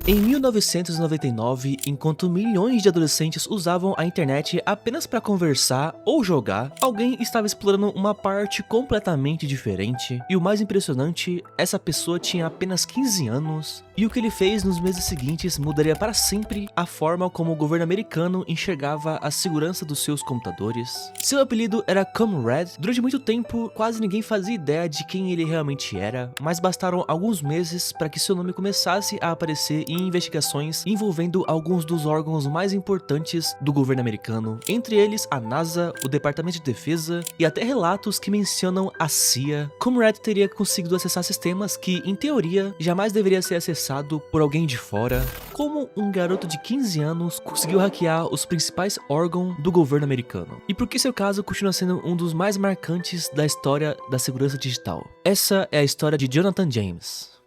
Em 1999, enquanto milhões de adolescentes usavam a internet apenas para conversar ou jogar, alguém estava explorando uma parte completamente diferente. E o mais impressionante, essa pessoa tinha apenas 15 anos, e o que ele fez nos meses seguintes mudaria para sempre a forma como o governo americano enxergava a segurança dos seus computadores. Seu apelido era Comrade. Durante muito tempo, quase ninguém fazia ideia de quem ele realmente era, mas bastaram alguns meses para que seu nome começasse a aparecer em investigações envolvendo alguns dos órgãos mais importantes do governo americano, entre eles a NASA, o Departamento de Defesa e até relatos que mencionam a CIA. Comrade teria conseguido acessar sistemas que, em teoria, jamais deveria ser acessado por alguém de fora. Como um garoto de 15 anos conseguiu hackear os principais órgãos do governo americano? E por que seu caso continua sendo um dos mais marcantes da história da segurança digital? Essa é a história de Jonathan James.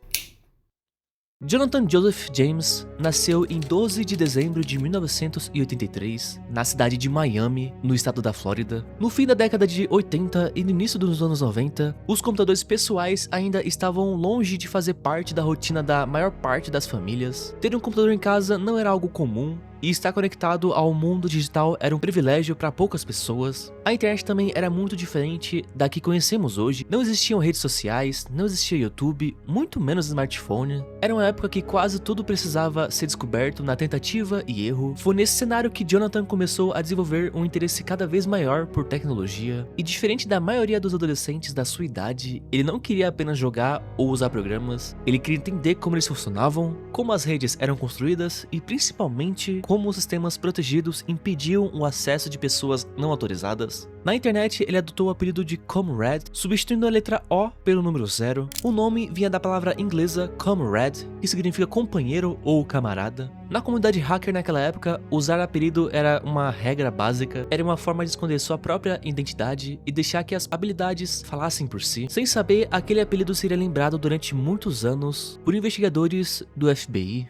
Jonathan Joseph James nasceu em 12 de dezembro de 1983, na cidade de Miami, no estado da Flórida. No fim da década de 80 e no início dos anos 90, os computadores pessoais ainda estavam longe de fazer parte da rotina da maior parte das famílias. Ter um computador em casa não era algo comum, e estar conectado ao mundo digital era um privilégio para poucas pessoas. A internet também era muito diferente da que conhecemos hoje. Não existiam redes sociais, não existia YouTube, muito menos smartphone. Era uma época que quase tudo precisava ser descoberto na tentativa e erro. Foi nesse cenário que Jonathan começou a desenvolver um interesse cada vez maior por tecnologia. E diferente da maioria dos adolescentes da sua idade, ele não queria apenas jogar ou usar programas. Ele queria entender como eles funcionavam, como as redes eram construídas e principalmente como os sistemas protegidos impediam o acesso de pessoas não autorizadas. Na internet, ele adotou o apelido de Comrade, substituindo a letra O pelo número 0. O nome vinha da palavra inglesa comrade, que significa companheiro ou camarada. Na comunidade hacker naquela época, usar apelido era uma regra básica, era uma forma de esconder sua própria identidade e deixar que as habilidades falassem por si. Sem saber, aquele apelido seria lembrado durante muitos anos por investigadores do FBI.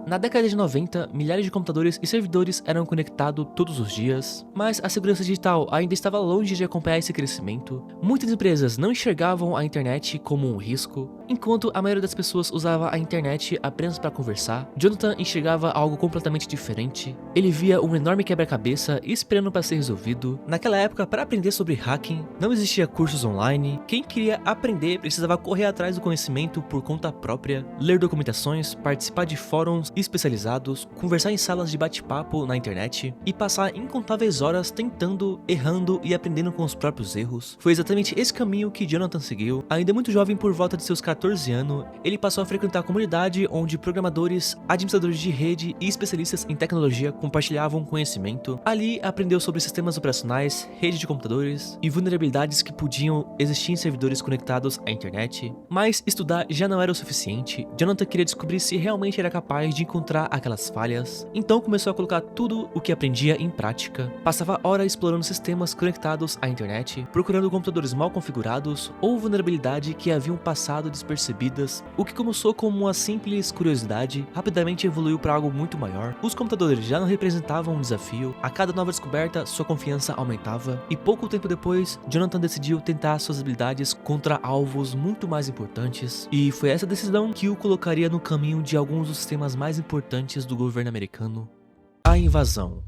Na década de 90, milhares de computadores e servidores eram conectados todos os dias, mas a segurança digital ainda estava longe de acompanhar esse crescimento. Muitas empresas não enxergavam a internet como um risco, enquanto a maioria das pessoas usava a internet apenas para conversar. Jonathan enxergava algo completamente diferente. Ele via um enorme quebra-cabeça esperando para ser resolvido. Naquela época, para aprender sobre hacking, não existia cursos online. Quem queria aprender precisava correr atrás do conhecimento por conta própria, ler documentações, participar de fóruns especializados, conversar em salas de bate-papo na internet e passar incontáveis horas tentando, errando e aprendendo com os próprios erros. Foi exatamente esse caminho que Jonathan seguiu. Ainda muito jovem, por volta de seus 14 anos, ele passou a frequentar a comunidade onde programadores, administradores de rede e especialistas em tecnologia compartilhavam conhecimento. Ali aprendeu sobre sistemas operacionais, rede de computadores e vulnerabilidades que podiam existir em servidores conectados à internet. Mas estudar já não era o suficiente. Jonathan queria descobrir se realmente era capaz de encontrar aquelas falhas, então começou a colocar tudo o que aprendia em prática. Passava horas explorando sistemas conectados à internet, procurando computadores mal configurados ou vulnerabilidade que haviam passado despercebidas. O que começou como uma simples curiosidade, rapidamente evoluiu para algo muito maior. Os computadores já não representavam um desafio, a cada nova descoberta sua confiança aumentava, e pouco tempo depois, Jonathan decidiu tentar suas habilidades contra alvos muito mais importantes, e foi essa decisão que o colocaria no caminho de alguns dos sistemas mais importantes do governo americano: a invasão.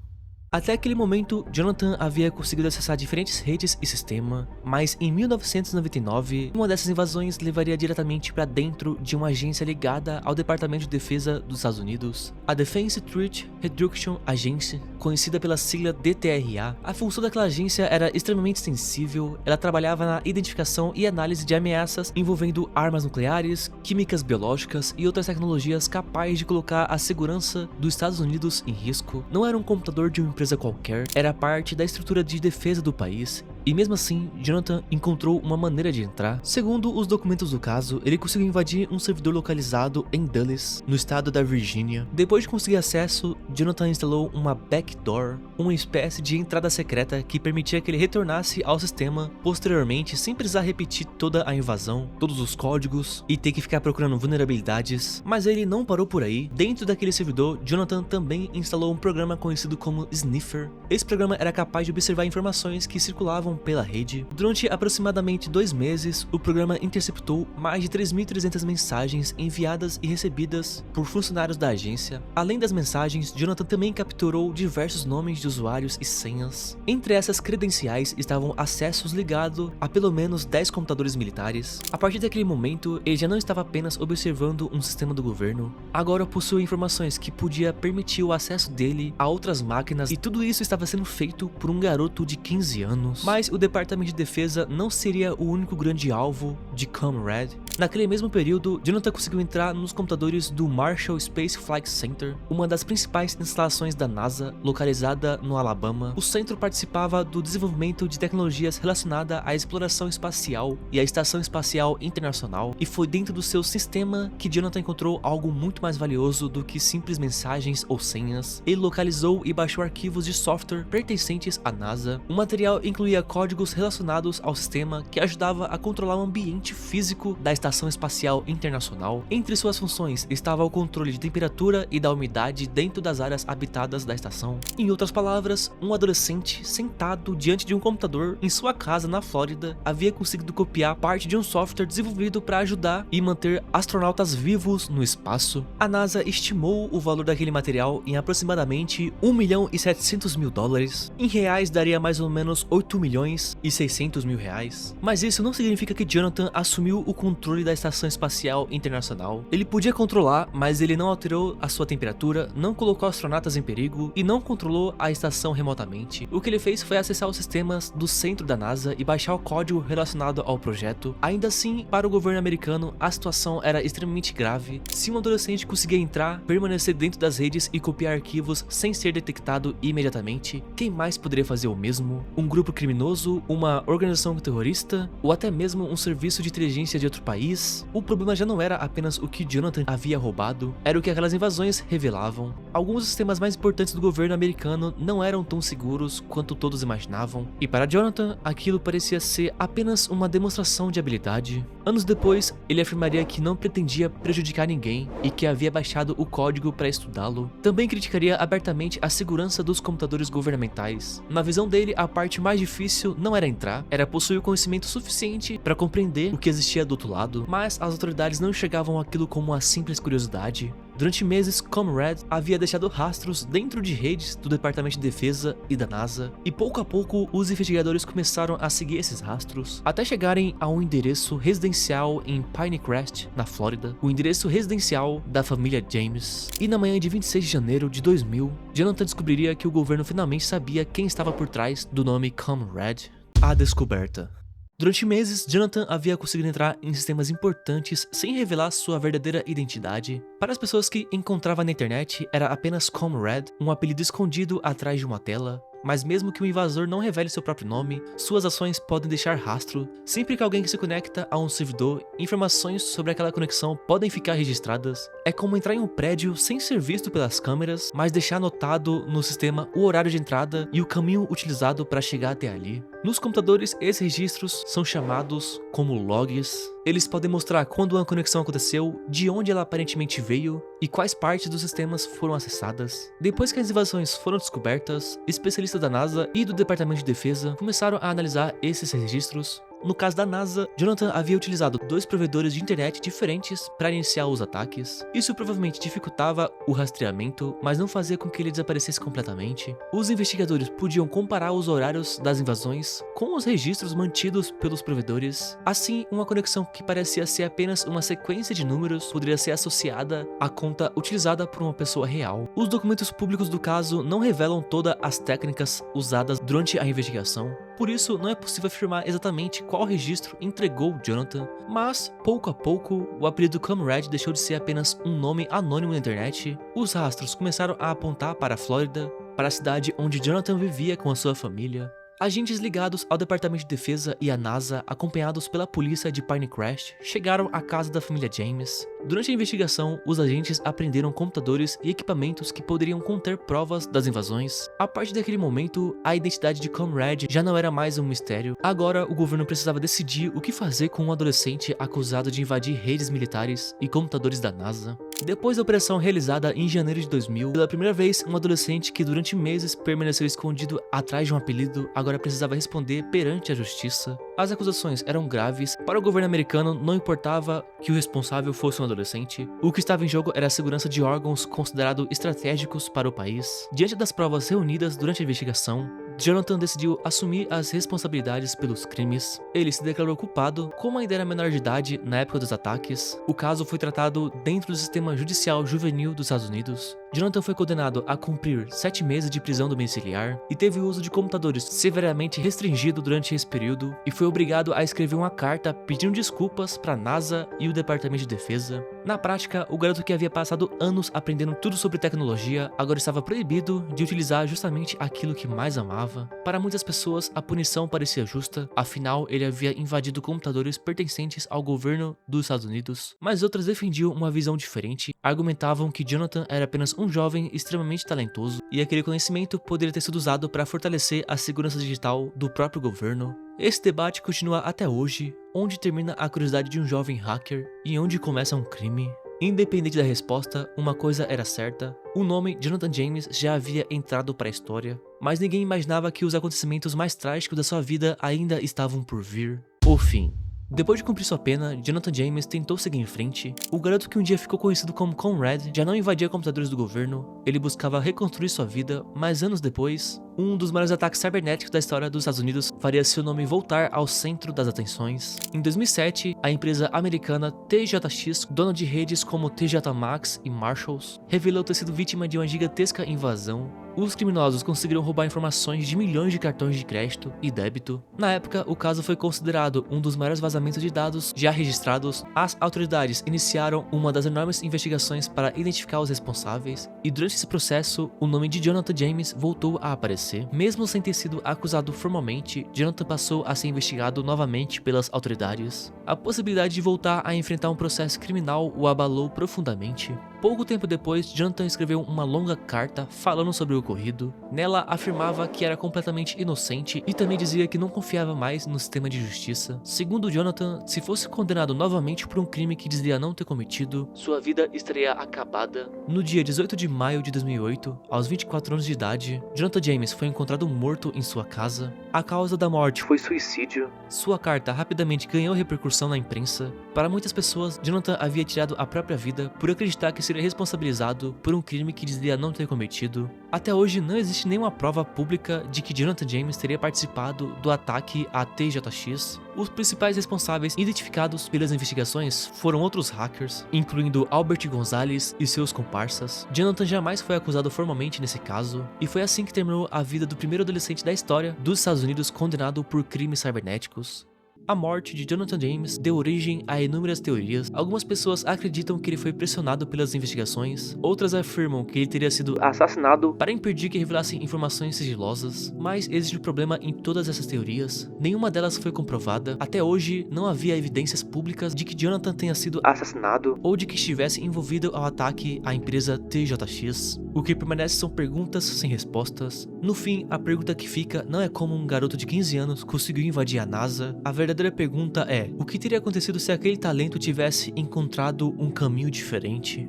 Até aquele momento, Jonathan havia conseguido acessar diferentes redes e sistemas, mas em 1999, uma dessas invasões levaria diretamente para dentro de uma agência ligada ao Departamento de Defesa dos Estados Unidos, a Defense Threat Reduction Agency, conhecida pela sigla DTRA. A função daquela agência era extremamente sensível. Ela trabalhava na identificação e análise de ameaças envolvendo armas nucleares, químicas biológicas e outras tecnologias capazes de colocar a segurança dos Estados Unidos em risco. Não era um computador de uma empresa qualquer, era parte da estrutura de defesa do país, e mesmo assim, Jonathan encontrou uma maneira de entrar. Segundo os documentos do caso, ele conseguiu invadir um servidor localizado em Dulles, no estado da Virgínia. Depois de conseguir acesso, Jonathan instalou uma backdoor, uma espécie de entrada secreta que permitia que ele retornasse ao sistema posteriormente, sem precisar repetir toda a invasão, todos os códigos e ter que ficar procurando vulnerabilidades. Mas ele não parou por aí. Dentro daquele servidor, Jonathan também instalou um programa conhecido como Sniffer. Esse programa era capaz de observar informações que circulavam pela rede. Durante aproximadamente 2 meses, o programa interceptou mais de 3.300 mensagens enviadas e recebidas por funcionários da agência. Além das mensagens, Jonathan também capturou diversos nomes de usuários e senhas. Entre essas credenciais estavam acessos ligados a pelo menos 10 computadores militares. A partir daquele momento, ele já não estava apenas observando um sistema do governo, agora possuía informações que podia permitir o acesso dele a outras máquinas, e tudo isso estava sendo feito por um garoto de 15 anos. Mas o Departamento de Defesa não seria o único grande alvo de Comrade. Naquele mesmo período, Jonathan conseguiu entrar nos computadores do Marshall Space Flight Center, uma das principais instalações da NASA, localizada no Alabama. O centro participava do desenvolvimento de tecnologias relacionadas à exploração espacial e à Estação Espacial Internacional, e foi dentro do seu sistema que Jonathan encontrou algo muito mais valioso do que simples mensagens ou senhas. Ele localizou e baixou arquivos de software pertencentes à NASA. O material incluía códigos relacionados ao sistema que ajudava a controlar o ambiente físico da Estação Espacial Internacional. Entre suas funções estava o controle de temperatura e da umidade dentro das áreas habitadas da estação. Em outras palavras, um adolescente sentado diante de um computador em sua casa na Flórida havia conseguido copiar parte de um software desenvolvido para ajudar e manter astronautas vivos no espaço. A NASA estimou o valor daquele material em aproximadamente $1.700.000. Em reais daria mais ou menos $8.600.000. Mas isso não significa que Jonathan assumiu o controle da Estação Espacial Internacional. Ele podia controlar, mas ele não alterou a sua temperatura, não colocou astronautas em perigo e não controlou a estação remotamente. O que ele fez foi acessar os sistemas do centro da NASA e baixar o código relacionado ao projeto. Ainda assim, para o governo americano, a situação era extremamente grave. Se um adolescente conseguia entrar, permanecer dentro das redes e copiar arquivos sem ser detectado imediatamente, quem mais poderia fazer o mesmo? Um grupo criminoso, uma organização terrorista, ou até mesmo um serviço de inteligência de outro país? O problema já não era apenas o que Jonathan havia roubado, era o que aquelas invasões revelavam. Alguns dos sistemas mais importantes do governo americano não eram tão seguros quanto todos imaginavam, e para Jonathan, aquilo parecia ser apenas uma demonstração de habilidade. Anos depois, ele afirmaria que não pretendia prejudicar ninguém e que havia baixado o código para estudá-lo. Também criticaria abertamente a segurança dos computadores governamentais. Na visão dele, a parte mais difícil não era entrar, era possuir o conhecimento suficiente para compreender o que existia do outro lado, mas as autoridades não enxergavam aquilo como uma simples curiosidade. Durante meses, Comrade havia deixado rastros dentro de redes do Departamento de Defesa e da NASA, e pouco a pouco os investigadores começaram a seguir esses rastros, até chegarem a um endereço residencial em Pinecrest, na Flórida, o endereço residencial da família James. E na manhã de 26 de janeiro de 2000, Jonathan descobriria que o governo finalmente sabia quem estava por trás do nome Comrade. A descoberta. Durante meses, Jonathan havia conseguido entrar em sistemas importantes sem revelar sua verdadeira identidade. Para as pessoas que encontrava na internet, era apenas Comrade, um apelido escondido atrás de uma tela. Mas mesmo que o invasor não revele seu próprio nome, suas ações podem deixar rastro. Sempre que alguém se conecta a um servidor, informações sobre aquela conexão podem ficar registradas. É como entrar em um prédio sem ser visto pelas câmeras, mas deixar anotado no sistema o horário de entrada e o caminho utilizado para chegar até ali. Nos computadores, esses registros são chamados como logs. Eles podem mostrar quando uma conexão aconteceu, de onde ela aparentemente veio e quais partes dos sistemas foram acessadas. Depois que as invasões foram descobertas, especialistas da NASA e do Departamento de Defesa começaram a analisar esses registros. No caso da NASA, Jonathan havia utilizado 2 provedores de internet diferentes para iniciar os ataques. Isso provavelmente dificultava o rastreamento, mas não fazia com que ele desaparecesse completamente. Os investigadores podiam comparar os horários das invasões com os registros mantidos pelos provedores. Assim, uma conexão que parecia ser apenas uma sequência de números poderia ser associada à conta utilizada por uma pessoa real. Os documentos públicos do caso não revelam todas as técnicas usadas durante a investigação. Por isso, não é possível afirmar exatamente qual registro entregou Jonathan, mas, pouco a pouco, o apelido Comrade deixou de ser apenas um nome anônimo na internet. Os rastros começaram a apontar para a Flórida, para a cidade onde Jonathan vivia com a sua família. Agentes ligados ao Departamento de Defesa e à NASA, acompanhados pela polícia de Pinecrest, chegaram à casa da família James. Durante a investigação, os agentes apreenderam computadores e equipamentos que poderiam conter provas das invasões. A partir daquele momento, a identidade de Comrade já não era mais um mistério. Agora, o governo precisava decidir o que fazer com um adolescente acusado de invadir redes militares e computadores da NASA. Depois da operação realizada em janeiro de 2000, pela primeira vez, um adolescente que durante meses permaneceu escondido atrás de um apelido agora precisava responder perante a justiça. As acusações eram graves. Para o governo americano, não importava que o responsável fosse um adolescente. O que estava em jogo era a segurança de órgãos considerados estratégicos para o país. Diante das provas reunidas durante a investigação, Jonathan decidiu assumir as responsabilidades pelos crimes. Ele se declarou culpado. Como ainda era menor de idade na época dos ataques, o caso foi tratado dentro do sistema judicial juvenil dos Estados Unidos. Jonathan foi condenado a cumprir 7 meses de prisão domiciliar e teve o uso de computadores severamente restringido durante esse período e foi obrigado a escrever uma carta pedindo desculpas para a NASA e o Departamento de Defesa. Na prática, o garoto que havia passado anos aprendendo tudo sobre tecnologia agora estava proibido de utilizar justamente aquilo que mais amava. Para muitas pessoas, a punição parecia justa, afinal ele havia invadido computadores pertencentes ao governo dos Estados Unidos, mas outras defendiam uma visão diferente, argumentavam que Jonathan era apenas um jovem extremamente talentoso e aquele conhecimento poderia ter sido usado para fortalecer a segurança digital do próprio governo. Esse debate continua até hoje, onde termina a curiosidade de um jovem hacker e onde começa um crime. Independente da resposta, uma coisa era certa: o nome Jonathan James já havia entrado para a história, mas ninguém imaginava que os acontecimentos mais trágicos da sua vida ainda estavam por vir. O fim. Depois de cumprir sua pena, Jonathan James tentou seguir em frente. O garoto que um dia ficou conhecido como Comrade já não invadia computadores do governo, ele buscava reconstruir sua vida, mas anos depois, um dos maiores ataques cibernéticos da história dos Estados Unidos faria seu nome voltar ao centro das atenções. Em 2007, a empresa americana TJX, dona de redes como TJ Maxx e Marshalls, revelou ter sido vítima de uma gigantesca invasão. Os criminosos conseguiram roubar informações de milhões de cartões de crédito e débito. Na época, o caso foi considerado um dos maiores vazamentos de dados já registrados. As autoridades iniciaram uma das enormes investigações para identificar os responsáveis, e durante esse processo, o nome de Jonathan James voltou a aparecer. Mesmo sem ter sido acusado formalmente, Jonathan passou a ser investigado novamente pelas autoridades. A possibilidade de voltar a enfrentar um processo criminal o abalou profundamente. Pouco tempo depois, Jonathan escreveu uma longa carta falando sobre o ocorrido. Nela, afirmava que era completamente inocente e também dizia que não confiava mais no sistema de justiça. Segundo Jonathan, se fosse condenado novamente por um crime que dizia não ter cometido, sua vida estaria acabada. No dia 18 de maio de 2008, aos 24 anos de idade, Jonathan James foi encontrado morto em sua casa. A causa da morte foi suicídio. Sua carta rapidamente ganhou repercussão na imprensa. Para muitas pessoas, Jonathan havia tirado a própria vida por acreditar que seria responsabilizado por um crime que dizia não ter cometido. Até hoje não existe nenhuma prova pública de que Jonathan James teria participado do ataque à TJX. Os principais responsáveis identificados pelas investigações foram outros hackers, incluindo Albert Gonzalez e seus comparsas. Jonathan jamais foi acusado formalmente nesse caso, e foi assim que terminou a vida do primeiro adolescente da história dos Estados Unidos condenado por crimes cibernéticos. A morte de Jonathan James deu origem a inúmeras teorias. Algumas pessoas acreditam que ele foi pressionado pelas investigações, outras afirmam que ele teria sido assassinado para impedir que revelassem informações sigilosas, mas existe um problema em todas essas teorias. Nenhuma delas foi comprovada. Até hoje, não havia evidências públicas de que Jonathan tenha sido assassinado ou de que estivesse envolvido ao ataque à empresa TJX. O que permanece são perguntas sem respostas. No fim, a pergunta que fica não é como um garoto de 15 anos conseguiu invadir a NASA. A verdadeira pergunta é: o que teria acontecido se aquele talento tivesse encontrado um caminho diferente?